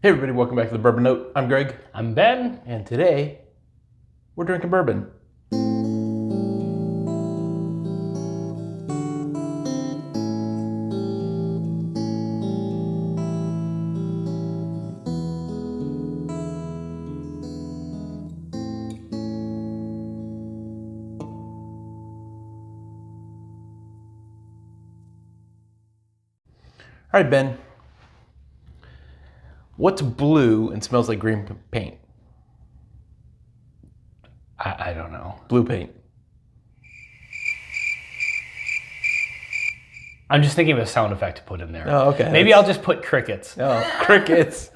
Hey everybody, welcome back to the Bourbon Note. I'm Greg. I'm Ben. And today, we're drinking bourbon. All right, Ben. What's blue and smells like green paint? I don't know. Blue paint. I'm just thinking of a sound effect to put in there. Oh, okay. Maybe I'll just put crickets. Oh, crickets.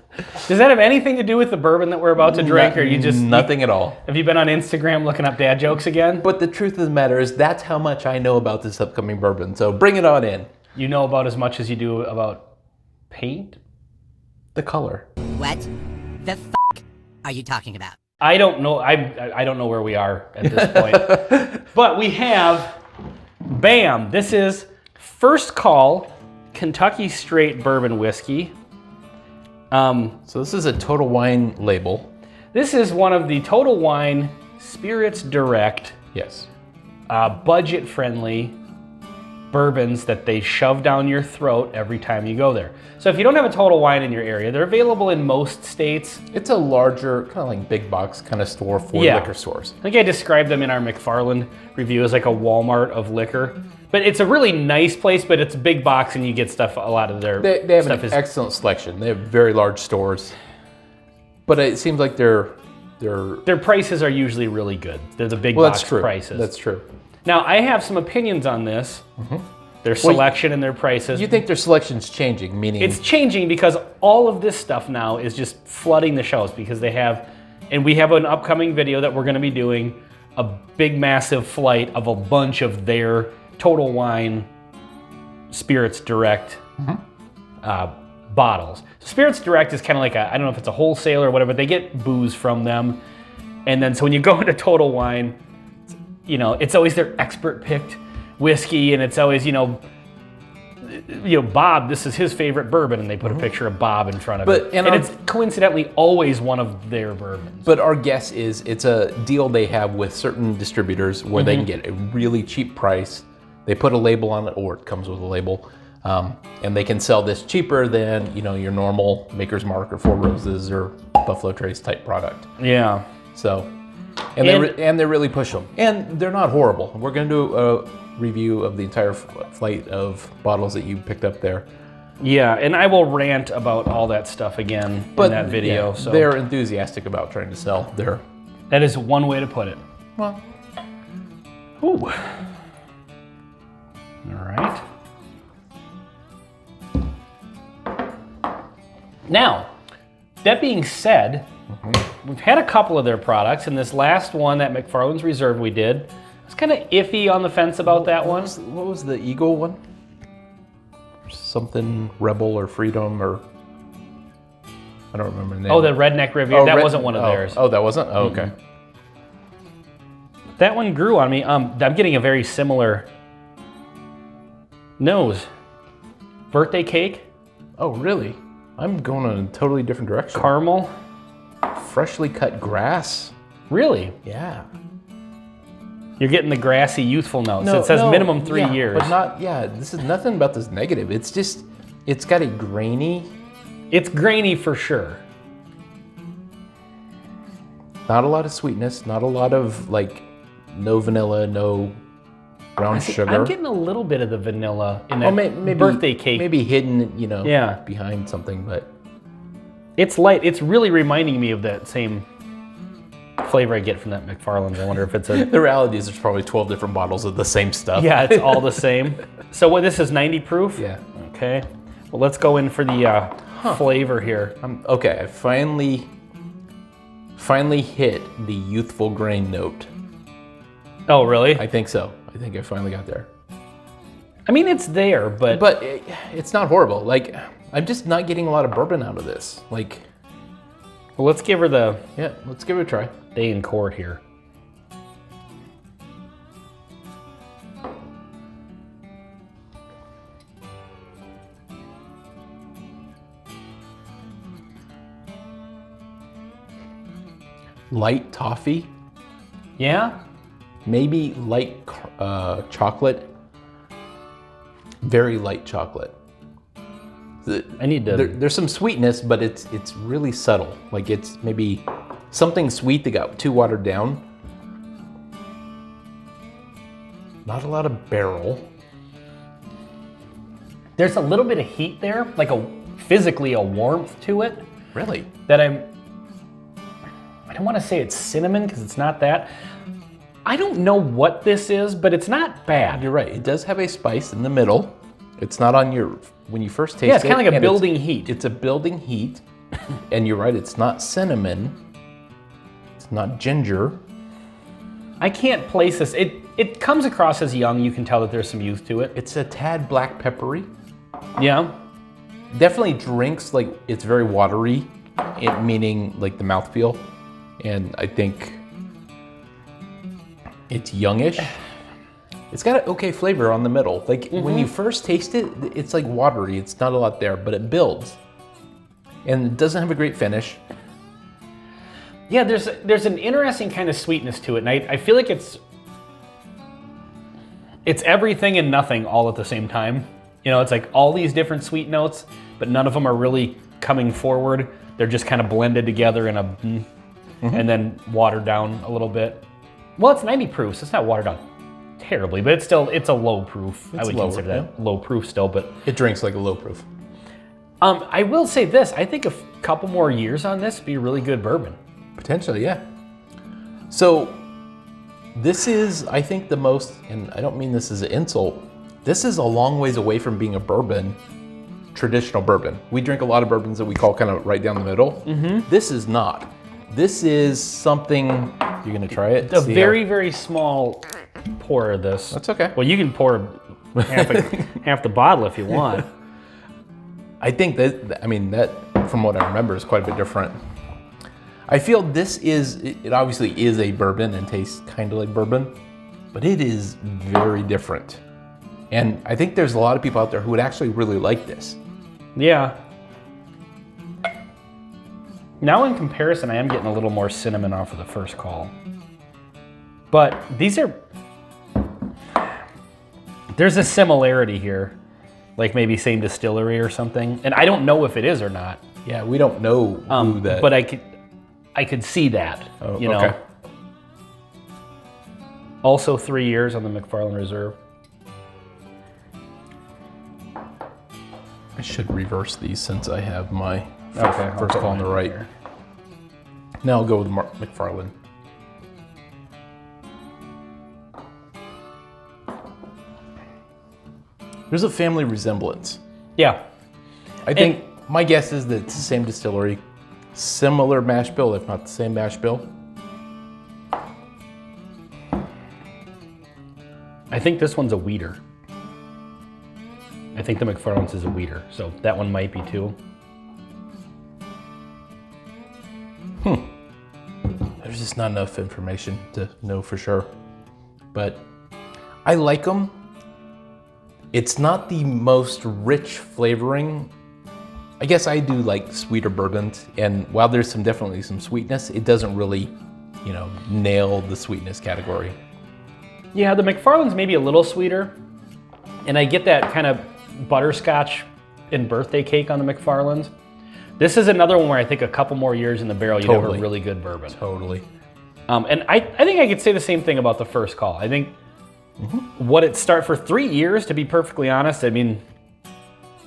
Does that have anything to do with the bourbon that we're about to drink, or you just... Nothing at all. Have you been on Instagram looking up dad jokes again? But the truth of the matter is that's how much I know about this upcoming bourbon. So bring it on in. You know about as much as you do about paint? The color. What the f*** are you talking about? I don't know. I don't know where we are at this point. But we have, bam, this is First Call Kentucky Straight Bourbon Whiskey. So this is a Total Wine label. This is one of the Total Wine Spirits Direct, Yes. budget-friendly bourbons that they shove down your throat every time you go there. So if you don't have a Total Wine in your area, they're available in most states. It's a larger, kind of like big box kind of store for liquor stores. I think I described them in our Mcfarland review as like a Walmart of liquor. But it's a really nice place, but it's a big box and you get stuff, a lot of their They have stuff an is... excellent selection. They have very large stores. But it seems like their prices are usually really good. They're the big well, box that's true. prices. That's true. Now, I have some opinions on this. Their selection and their prices. You think their selection's changing, meaning... It's changing because all of this stuff now is just flooding the shelves because they have, and we have an upcoming video that we're going to be doing, a big massive flight of a bunch of their Total Wine Spirits Direct bottles. Spirits Direct is kind of like I don't know if it's a wholesaler or whatever, but they get booze from them. And then so when you go into Total Wine, you know, it's always their expert picked whiskey, and it's always, Bob, this is his favorite bourbon, and they put a picture of Bob in front of it. And it's coincidentally always one of their bourbons. But our guess is it's a deal they have with certain distributors where they can get a really cheap price. They put a label on it, or it comes with a label, and they can sell this cheaper than your normal Maker's Mark or Four Roses or Buffalo Trace type product. Yeah. So, and they really push them, and they're not horrible. We're going to do a review of the entire flight of bottles that you picked up there. Yeah, and I will rant about all that stuff again in that video. Yeah, so they're enthusiastic about trying to sell their... That is one way to put it. Well, ooh. All right. Now, that being said, we've had a couple of their products, and this last one, that Mcfarland's Reserve we did, I was kind of iffy on the fence about that one. What was the Eagle one? Something Rebel or Freedom or... I don't remember the name. Oh, the Redneck Riviera. That wasn't one of theirs. Oh, that wasn't? Oh, okay. That one grew on me. I'm getting a very similar nose. Birthday cake. Oh, really? I'm going in a totally different direction. Caramel. Freshly cut grass. Really? Yeah. You're getting the grassy, youthful notes. It says minimum 3 years. But not, this is nothing about this negative. It's just, it's got a grainy. It's grainy for sure. Not a lot of sweetness, not a lot of no vanilla, no brown sugar. I'm getting a little bit of the vanilla in that maybe, birthday cake. Maybe hidden, Yeah. behind something, but. It's light. It's really reminding me of that same flavor I get from that Mcfarland's. I wonder if it's a... The reality is there's probably 12 different bottles of the same stuff. Yeah, it's all the same. So this is 90 proof? Yeah. Okay. Well, let's go in for the flavor here. Okay, I finally hit the youthful grain note. Oh, really? I think so. I think I finally got there. I mean, it's there, but... But it's not horrible. I'm just not getting a lot of bourbon out of this. Well, let's give her the... Yeah, let's give it a try. Day in court here. light toffee, Yeah? maybe light chocolate, very light chocolate. I need to... There's some sweetness, but it's really subtle. Like it's maybe something sweet that got too watered down. Not a lot of barrel. There's a little bit of heat there, like physically a warmth to it. Really? That I don't want to say it's cinnamon because it's not that. I don't know what this is, but it's not bad. You're right. It does have a spice in the middle. It's not on your, when you first taste it. Yeah, it's kind of like a building heat. It's a building heat. And you're right, it's not cinnamon. It's not ginger. I can't place this. It comes across as young. You can tell that there's some youth to it. It's a tad black peppery. Yeah. Definitely drinks like it's very watery, meaning like the mouthfeel. And I think it's youngish. It's got an okay flavor on the middle. Like when you first taste it, it's like watery. It's not a lot there, but it builds. And it doesn't have a great finish. Yeah, there's an interesting kind of sweetness to it, and I feel like it's everything and nothing all at the same time. You know, it's like all these different sweet notes, but none of them are really coming forward. They're just kind of blended together in a, and then watered down a little bit. Well, it's 90 proof, so it's not watered down terribly, but it's a low proof. I would consider that low proof still, but it drinks like a low proof. I will say this: I think a couple more years on this would be a really good bourbon. Potentially, yeah. So this is, I think, the most, and I don't mean this as an insult, this is a long ways away from being a bourbon, traditional bourbon. We drink a lot of bourbons that we call kind of right down the middle. This is not. This is something, you're gonna try it? A very, very small pour of this. That's okay. Well, you can pour half the bottle if you want. I think that, I mean, that from what I remember is quite a bit different. I feel this is, it obviously is a bourbon and tastes kind of like bourbon, but it is very different. And I think there's a lot of people out there who would actually really like this. Yeah. Now in comparison, I am getting a little more cinnamon off of the first call. But these are, there's a similarity here, like maybe same distillery or something. And I don't know if it is or not. Yeah, we don't know who that. But I could see that, you know. Okay. Also 3 years on the Mcfarland Reserve. I should reverse these since I have my Okay, first call on the right. Here. Now I'll go with Mcfarland. There's a family resemblance. Yeah. I think my guess is that it's the same distillery, similar mash bill, if not the same mash bill. I think this one's a wheater. I think the Mcfarland's is a wheater, so that one might be too. There's just not enough information to know for sure. But I like them. It's not the most rich flavoring. I guess I do like sweeter bourbons, and while there's definitely some sweetness, it doesn't really, you know, nail the sweetness category. Yeah, the Mcfarland's maybe a little sweeter, and I get that kind of butterscotch and birthday cake on the Mcfarland's. This is another one where I think a couple more years in the barrel, you'd have a really good bourbon. Totally. And I think I could say the same thing about the first call. I think what it start for 3 years, to be perfectly honest, I mean,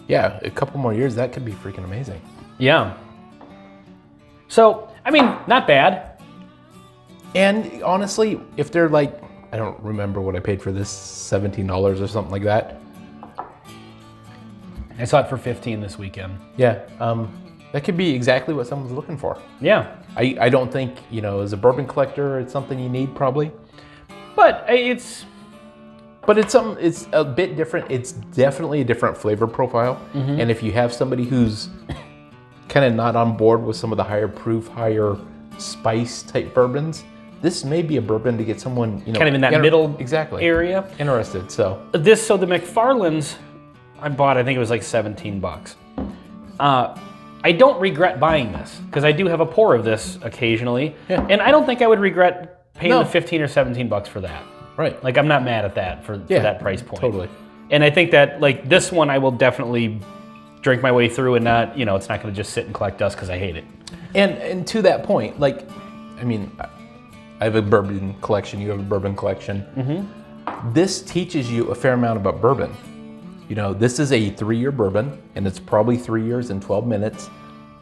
yeah, a couple more years, that could be freaking amazing. yeah. So, I mean, not bad. And honestly, if they're like, I don't remember what I paid for this, $17 or something like that. I saw it for 15 this weekend. Yeah, that could be exactly what someone's looking for. Yeah. I don't think, you know, as a bourbon collector, it's something you need probably. But it's a bit different. It's definitely a different flavor profile. And if you have somebody who's kind of not on board with some of the higher proof, higher spice type bourbons, this may be a bourbon to get someone, you know, kind of in that middle area. Interested. So the Mcfarland's I bought, I think it was like $17. I don't regret buying this because I do have a pour of this occasionally, and I don't think I would regret paying the 15 or 17 bucks for that. Right. Like I'm not mad at that for that price point. Totally. And I think that like this one, I will definitely drink my way through and not, it's not going to just sit and collect dust because I hate it. And to that point, like, I mean, I have a bourbon collection. You have a bourbon collection. Mm-hmm. This teaches you a fair amount about bourbon. This is a 3-year bourbon, and it's probably 3 years and 12 minutes.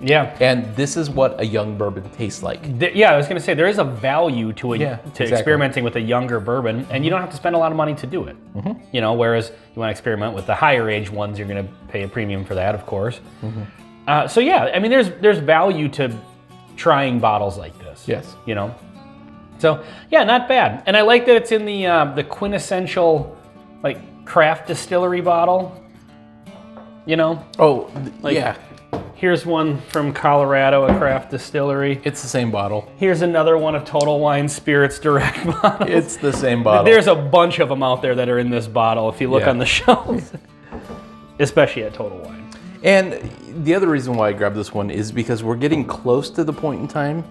Yeah. And this is what a young bourbon tastes like. Yeah, I was going to say, there is a value to exactly. experimenting with a younger bourbon, and you don't have to spend a lot of money to do it. Mm-hmm. Whereas you want to experiment with the higher age ones, you're going to pay a premium for that, of course. Mm-hmm. So yeah, I mean, there's value to trying bottles like this. Yes. So yeah, not bad. And I like that it's in the quintessential, like, craft distillery bottle. Oh, yeah. Here's one from Colorado, a craft distillery. It's the same bottle. Here's another one of Total Wine Spirits Direct bottles. It's the same bottle. There's a bunch of them out there that are in this bottle if you look on the shelves, especially at Total Wine. And the other reason why I grabbed this one is because we're getting close to the point in time,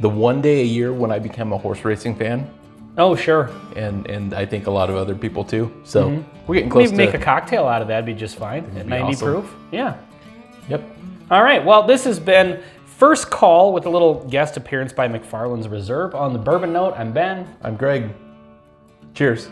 the one day a year when I become a horse racing fan. Oh, sure. And I think a lot of other people too. So we're getting close to... Maybe make a cocktail out of that, would be just fine at 90 awesome. proof. Yeah. Yep. All right, well, this has been First Call with a little guest appearance by Mcfarland's Reserve. On the Bourbon Note, I'm Ben. I'm Greg. Cheers.